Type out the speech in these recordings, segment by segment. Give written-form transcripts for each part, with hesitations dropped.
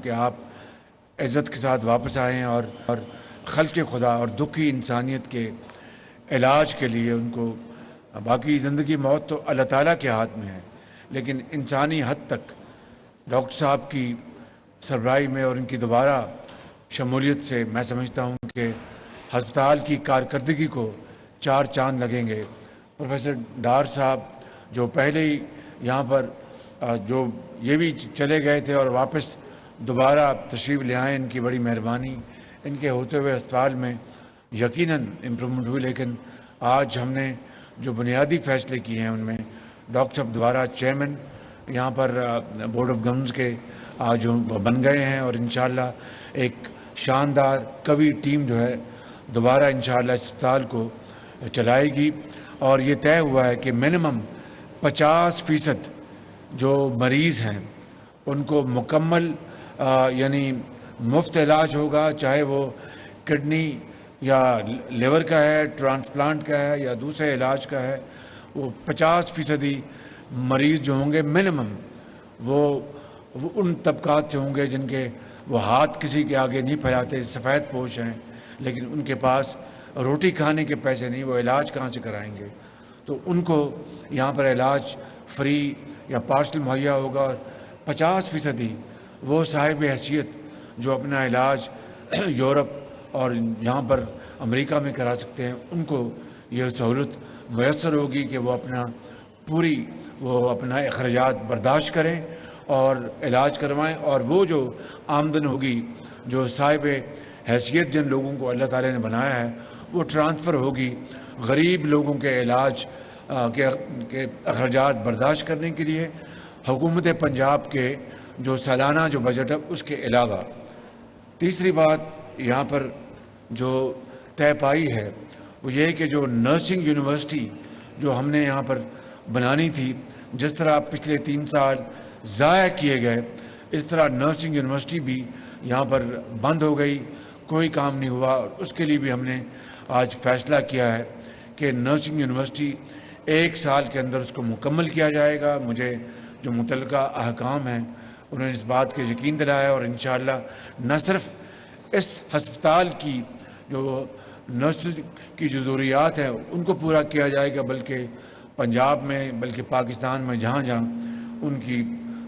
کہ آپ عزت کے ساتھ واپس آئیں اور خلق خدا اور دکھی انسانیت کے علاج کے لیے ان کو، باقی زندگی موت تو اللہ تعالیٰ کے ہاتھ میں ہے، لیکن انسانی حد تک ڈاکٹر صاحب کی سربراہی میں اور ان کی دوبارہ شمولیت سے میں سمجھتا ہوں کہ ہسپتال کی کارکردگی کو 4 چاند لگیں گے۔ پروفیسر ڈار صاحب جو پہلے ہی یہاں پر جو یہ بھی چلے گئے تھے اور واپس دوبارہ تشریف لے آئیں، ان کی بڑی مہربانی، ان کے ہوتے ہوئے اسپتال میں یقیناً امپرومنٹ ہوئی، لیکن آج ہم نے جو بنیادی فیصلے کیے ہیں ان میں ڈاکٹر صاحب دوبارہ چیئرمین یہاں پر بورڈ آف گورننس کے آج بن گئے ہیں، اور انشاءاللہ ایک شاندار قوی ٹیم جو ہے دوبارہ انشاءاللہ اس اسپتال کو چلائے گی، اور یہ طے ہوا ہے کہ منیمم 50% جو مریض ہیں ان کو مکمل یعنی مفت علاج ہوگا، چاہے وہ کڈنی یا لیور کا ہے، ٹرانسپلانٹ کا ہے یا دوسرے علاج کا ہے۔ وہ 50% مریض جو ہوں گے منیمم وہ ان طبقات سے ہوں گے جن کے وہ ہاتھ کسی کے آگے نہیں پھیلاتے، سفید پوش ہیں، لیکن ان کے پاس روٹی کھانے کے پیسے نہیں، وہ علاج کہاں سے کرائیں گے؟ تو ان کو یہاں پر علاج فری یا پارشل مہیا ہوگا۔ 50% وہ صاحب حیثیت جو اپنا علاج یورپ اور یہاں پر امریکہ میں کرا سکتے ہیں، ان کو یہ سہولت میسر ہوگی کہ وہ اپنا اخراجات برداشت کریں اور علاج کروائیں، اور وہ جو آمدن ہوگی جو صاحب حیثیت جن لوگوں کو اللہ تعالیٰ نے بنایا ہے وہ ٹرانسفر ہوگی غریب لوگوں کے علاج کے اخراجات برداشت کرنے کے لیے۔ حکومت پنجاب کے جو سالانہ جو بجٹ ہے اس کے علاوہ تیسری بات یہاں پر جو طے پائی ہے وہ یہ کہ جو نرسنگ یونیورسٹی جو ہم نے یہاں پر بنانی تھی، جس طرح پچھلے 3 سال ضائع کیے گئے، اس طرح نرسنگ یونیورسٹی بھی یہاں پر بند ہو گئی، کوئی کام نہیں ہوا، اور اس کے لیے بھی ہم نے آج فیصلہ کیا ہے کہ نرسنگ یونیورسٹی 1 سال کے اندر اس کو مکمل کیا جائے گا۔ مجھے جو متعلقہ احکام ہیں انہوں نے اس بات کے یقین دلایا، اور انشاءاللہ نہ صرف اس ہسپتال کی جو نرسز کی جو ضروریات ہیں ان کو پورا کیا جائے گا، بلکہ پنجاب میں بلکہ پاکستان میں جہاں جہاں ان کی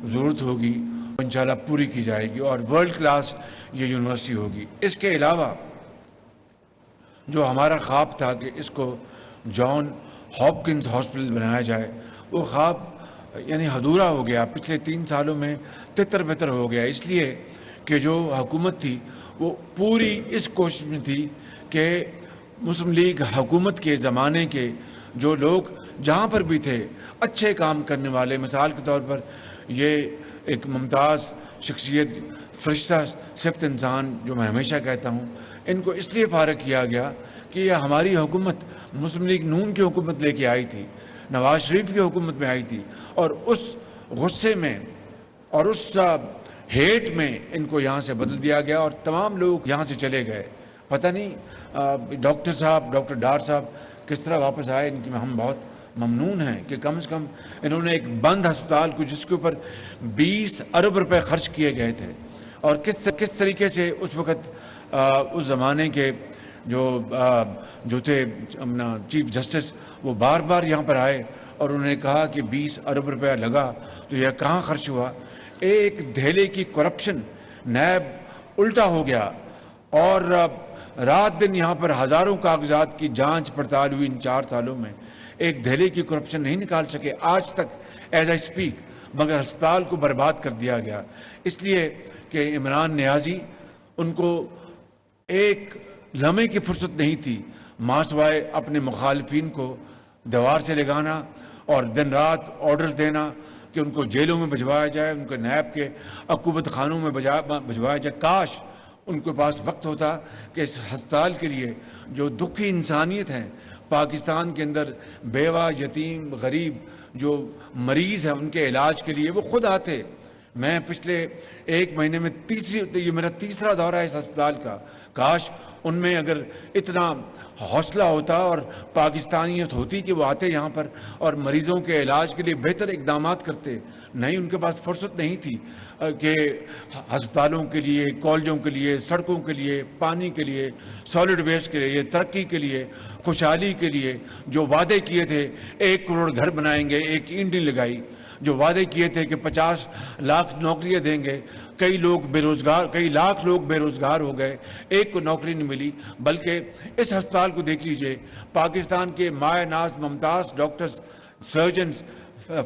ضرورت ہوگی انشاءاللہ پوری کی جائے گی، اور ورلڈ کلاس یہ یونیورسٹی ہوگی۔ اس کے علاوہ جو ہمارا خواب تھا کہ اس کو جان ہاپکنز ہاسپٹل بنایا جائے، وہ خواب یعنی ادھورا ہو گیا، پچھلے 3 سالوں میں تتر بتر ہو گیا، اس لیے کہ جو حکومت تھی وہ پوری اس کوشش میں تھی کہ مسلم لیگ حکومت کے زمانے کے جو لوگ جہاں پر بھی تھے اچھے کام کرنے والے، مثال کے طور پر یہ ایک ممتاز شخصیت، فرشتہ صفت انسان جو میں ہمیشہ کہتا ہوں، ان کو اس لیے فارغ کیا گیا کہ یہ ہماری حکومت مسلم لیگ نون کی حکومت لے کے آئی تھی، نواز شریف کی حکومت میں آئی تھی، اور اس غصے میں اور اس ہیٹ میں ان کو یہاں سے بدل دیا گیا اور تمام لوگ یہاں سے چلے گئے۔ پتہ نہیں ڈاکٹر ڈار صاحب کس طرح واپس آئے، ان کی ہم بہت ممنون ہیں کہ کم سے کم انہوں نے ایک بند ہسپتال کو جس کے اوپر 20 ارب روپے خرچ کیے گئے تھے، اور کس طریقے سے اس وقت اس زمانے کے جو تھے چیف جسٹس، وہ بار بار یہاں پر آئے اور انہوں نے کہا کہ 20 ارب روپیہ لگا تو یہ کہاں خرچ ہوا؟ ایک دھیلے کی کرپشن، نیب الٹا ہو گیا، اور رات دن یہاں پر ہزاروں کاغذات کی جانچ پڑتال ہوئی ان 4 سالوں میں، ایک دھیلے کی کرپشن نہیں نکال سکے آج تک ایز اے اسپیک، مگر ہسپتال کو برباد کر دیا گیا، اس لیے کہ عمران نیازی ان کو ایک لمحے کی فرصت نہیں تھی ماں سوائے اپنے مخالفین کو دیوار سے لگانا اور دن رات آرڈرز دینا کہ ان کو جیلوں میں بھجوایا جائے، ان کو نیب کے عقوبت خانوں میں بھجوایا جائے۔ کاش ان کے پاس وقت ہوتا کہ اس ہسپتال کے لیے جو دکھی انسانیت ہیں پاکستان کے اندر، بیوہ، یتیم، غریب جو مریض ہیں، ان کے علاج کے لیے وہ خود آتے۔ میں پچھلے 1 مہینے میں یہ میرا تیسرا دورہ ہے اس ہسپتال کا، کاش ان میں اگر اتنا حوصلہ ہوتا اور پاکستانیت ہوتی کہ وہ آتے یہاں پر اور مریضوں کے علاج کے لیے بہتر اقدامات کرتے. نہیں, ان کے پاس فرصت نہیں تھی کہ ہسپتالوں کے لیے, کالجوں کے لیے, سڑکوں کے لیے, پانی کے لیے, سالڈ ویسٹ کے لیے, ترقی کے لیے, خوشحالی کے لیے جو وعدے کیے تھے. 1 کروڑ گھر بنائیں گے, ایک اینٹ نہیں لگائی. جو وعدے کیے تھے کہ 50 لاکھ نوکریاں دیں گے, کئی لاکھ لوگ بے روزگار ہو گئے, ایک کو نوکری نہیں ملی. بلکہ اس ہسپتال کو دیکھ لیجئے, پاکستان کے مایہ ناز ممتاز ڈاکٹرز, سرجنز,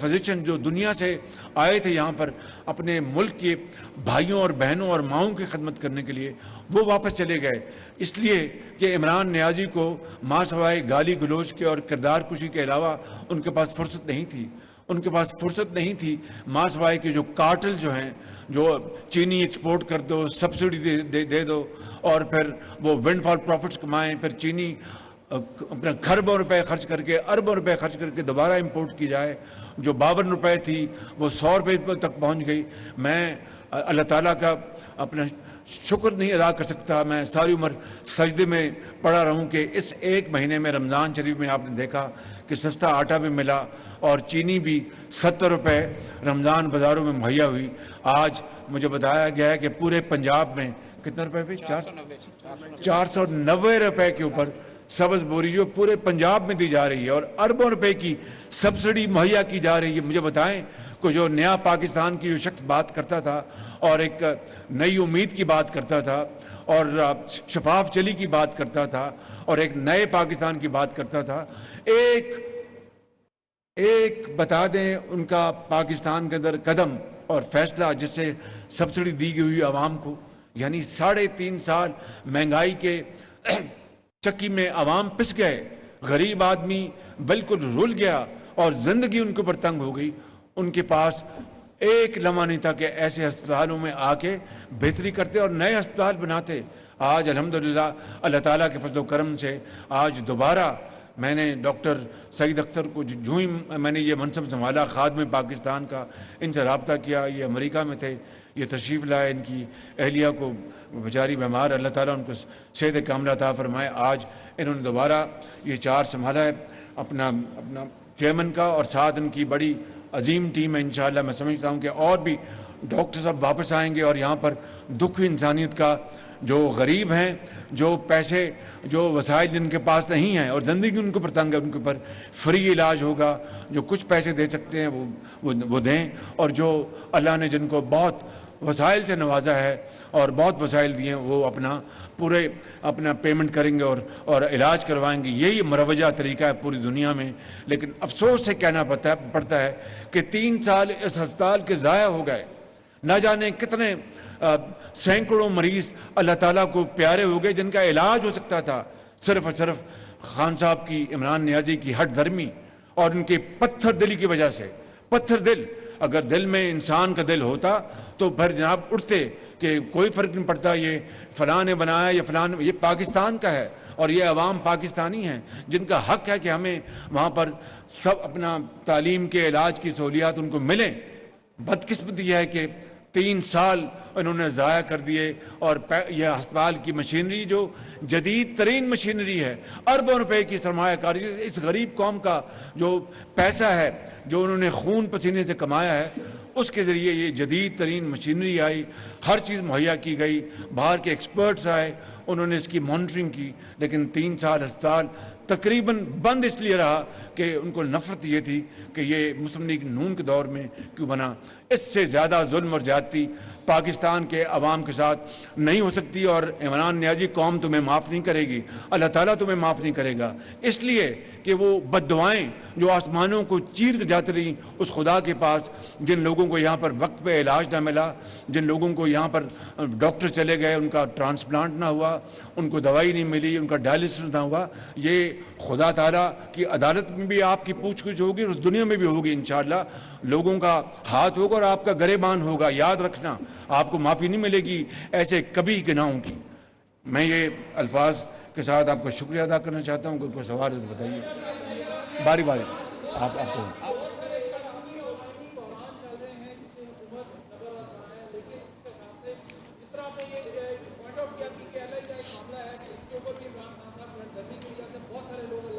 فزیشین جو دنیا سے آئے تھے یہاں پر اپنے ملک کے بھائیوں اور بہنوں اور ماؤں کی خدمت کرنے کے لیے, وہ واپس چلے گئے. اس لیے کہ عمران نیازی کو ماں سوائے گالی گلوچ کے اور کردار کشی کے علاوہ ان کے پاس فرصت نہیں تھی. ان کے پاس فرصت نہیں تھی ماں سوائے کہ جو کارٹل جو ہیں, جو چینی ایکسپورٹ کر دو, سبسڈی دے دو, اور پھر وہ ونڈ فال پروفٹس کمائیں, پھر چینی اپنا کھربوں روپے خرچ کر کے, اربوں روپے خرچ کر کے دوبارہ امپورٹ کی جائے. جو 52 روپے تھی وہ 100 روپے تک پہنچ گئی. میں اللہ تعالیٰ کا اپنا شکر نہیں ادا کر سکتا. میں ساری عمر سجدے میں پڑا رہوں کہ اس 1 مہینے میں رمضان شریف میں آپ نے دیکھا کہ سستا آٹا بھی ملا اور چینی بھی 70 روپے رمضان بازاروں میں مہیا ہوئی. آج مجھے بتایا گیا ہے کہ پورے پنجاب میں کتنے روپے پہ 490 روپے کے اوپر سبز بوری جو پورے پنجاب میں دی جا رہی ہے, اور اربوں روپے کی سبسڈی مہیا کی جا رہی ہے. مجھے بتائیں کہ جو نیا پاکستان کی جو شخص بات کرتا تھا اور ایک نئی امید کی بات کرتا تھا اور شفاف چلی کی بات کرتا تھا اور ایک نئے پاکستان کی بات کرتا تھا, ایک بتا دیں ان کا پاکستان کے اندر قدم اور فیصلہ جس سے سبسڈی دی گئی ہوئی عوام کو, یعنی 3.5 سال مہنگائی کے چکی میں عوام پس گئے, غریب آدمی بالکل رول گیا اور زندگی ان کے اوپر تنگ ہو گئی. ان کے پاس ایک لمحہ نہیں تھا کہ ایسے ہسپتالوں میں آ کے بہتری کرتے اور نئے ہسپتال بناتے. آج الحمدللہ اللہ تعالیٰ کے فضل و کرم سے آج دوبارہ میں نے ڈاکٹر سعید اختر کو جو ہی میں نے یہ منصب سنبھالا خادم پاکستان کا, ان سے رابطہ کیا. یہ امریکہ میں تھے, یہ تشریف لائے, ان کی اہلیہ کو بیچاری بیمار, اللہ تعالیٰ ان کو صحت کاملہ عطا فرمائے. آج انہوں نے دوبارہ یہ چارج سنبھالا ہے اپنا چیئرمین کا, اور ساتھ ان کی بڑی عظیم ٹیم ہے. انشاءاللہ میں سمجھتا ہوں کہ اور بھی ڈاکٹر صاحب واپس آئیں گے اور یہاں پر دکھ انسانیت کا, جو غریب ہیں, جو پیسے, جو وسائل جن کے پاس نہیں ہیں اور زندگی ان کے اوپر تنگ ہے, ان کے اوپر فری علاج ہوگا. جو کچھ پیسے دے سکتے ہیں وہ دیں, اور جو اللہ نے جن کو بہت وسائل سے نوازا ہے اور بہت وسائل دیے ہیں وہ اپنا پیمنٹ کریں گے اور علاج کروائیں گے. یہی مروجہ طریقہ ہے پوری دنیا میں. لیکن افسوس سے کہنا پڑتا ہے کہ 3 سال اس ہسپتال کے ضائع ہو گئے. نہ جانے کتنے سینکڑوں مریض اللہ تعالیٰ کو پیارے ہو گئے جن کا علاج ہو سکتا تھا صرف اور صرف خان صاحب کی, عمران نیازی کی ہٹ دھرمی اور ان کی پتھر دلی کی وجہ سے. پتھر دل, اگر دل میں انسان کا دل ہوتا تو پھر جناب اٹھتے کہ کوئی فرق نہیں پڑتا یہ فلاں نے بنایا یا فلاں, یہ پاکستان کا ہے اور یہ عوام پاکستانی ہیں جن کا حق ہے کہ ہمیں وہاں پر سب اپنا تعلیم کے, علاج کی سہولیات ان کو ملیں. بدقسمتی یہ ہے کہ 3 سال انہوں نے ضائع کر دیے, اور یہ ہسپتال کی مشینری جو جدید ترین مشینری ہے, اربوں روپے کی سرمایہ کاری, اس غریب قوم کا جو پیسہ ہے جو انہوں نے خون پسینے سے کمایا ہے, اس کے ذریعے یہ جدید ترین مشینری آئی, ہر چیز مہیا کی گئی, باہر کے ایکسپرٹس آئے, انہوں نے اس کی مانیٹرنگ کی. لیکن 3 سال ہسپتال تقریباً بند اس لیے رہا کہ ان کو نفرت یہ تھی کہ یہ مسلم لیگ نون کے دور میں کیوں بنا. اس سے زیادہ ظلم اور زیادتی پاکستان کے عوام کے ساتھ نہیں ہو سکتی, اور عمران نیازی قوم تمہیں معاف نہیں کرے گی, اللہ تعالیٰ تمہیں معاف نہیں کرے گا. اس لیے کہ وہ بد دعائیں جو آسمانوں کو چیر کر جاتی رہیں اس خدا کے پاس, جن لوگوں کو یہاں پر وقت پہ علاج نہ ملا, جن لوگوں کو یہاں پر ڈاکٹر چلے گئے, ان کا ٹرانسپلانٹ نہ ہوا, ان کو دوائی نہیں ملی, ان کا ڈائلسس نہ ہوا, یہ خدا تعالیٰ کی عدالت میں بھی آپ کی پوچھ گچھ ہوگی, اس دنیا میں بھی ہوگی انشاءاللہ. لوگوں کا ہاتھ ہوگا اور آپ کا گریبان ہوگا, یاد رکھنا آپ کو معافی نہیں ملے گی ایسے کبھی گناہوں کی. میں یہ الفاظ کے ساتھ آپ کا شکریہ ادا کرنا چاہتا ہوں. کوئی سوال ہے تو بتائیے, باری باری آپ کو.